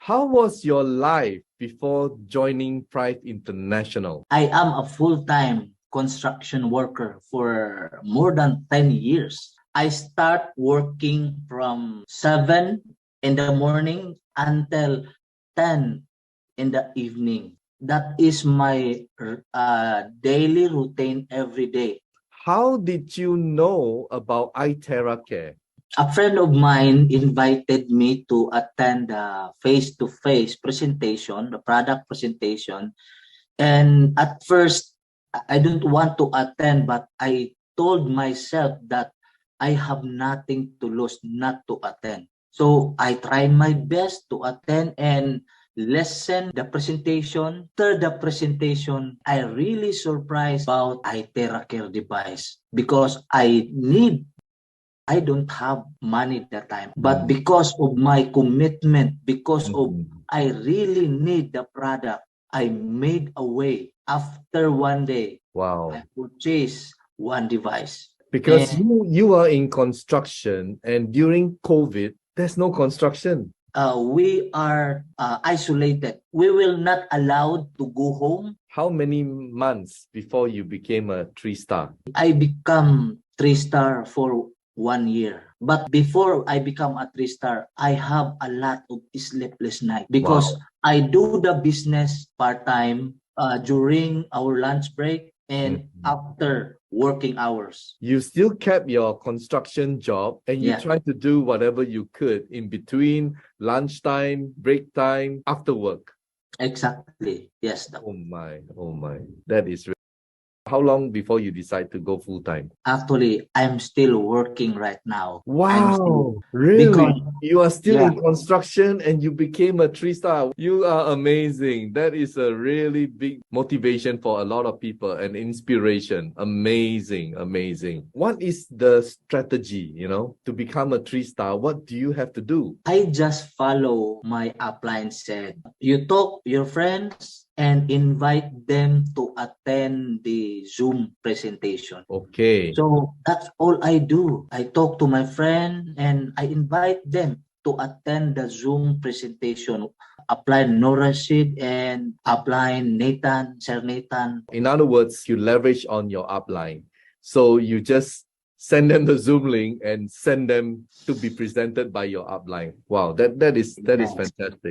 How was your life before joining Pride International? I am a full-time construction worker for more than 10 years. I start working from 7 in the morning until 10 in the evening. That is my daily routine every day. How did you know about iTerra Care? A friend of mine invited me to attend the face-to-face presentation, the product presentation. And at first, I don't want to attend, but I told myself that I have nothing to lose not to attend. So I tried my best to attend and listen the presentation. After the presentation, I really surprised about iTerra Care device because I don't have money that time, but because of my commitment, because of I really need the product, I made a way. After one day, Wow. I purchased one device. Because you are in construction, and during COVID, there's no construction. We are isolated. We will not allowed to go home. How many months before you became a 3-star? I become 3-star for 1 year. But before I become a 3-star, I have a lot of sleepless nights because I do the business part-time during our lunch break and after working hours. You still kept your construction job and you tried to do whatever you could in between lunchtime, break time, after work. Exactly. Yes. Oh my. That is really... How long before you decide to go full-time? Actually, I'm still working right now. Wow, really? Because, you are still in construction and you became a 3-star. You are amazing. That is a really big motivation for a lot of people and inspiration. Amazing. What is the strategy, to become a 3-star? What do you have to do? I just follow my upline said. You talk to your friends and invite them to attend the Zoom presentation. Okay. So that's all I do. I talk to my friend and I invite them to attend the Zoom presentation. Apply Norashid and apply Nathan, Sir Nathan. In other words, you leverage on your upline. So you just send them the Zoom link and send them to be presented by your upline. Wow, that is fantastic.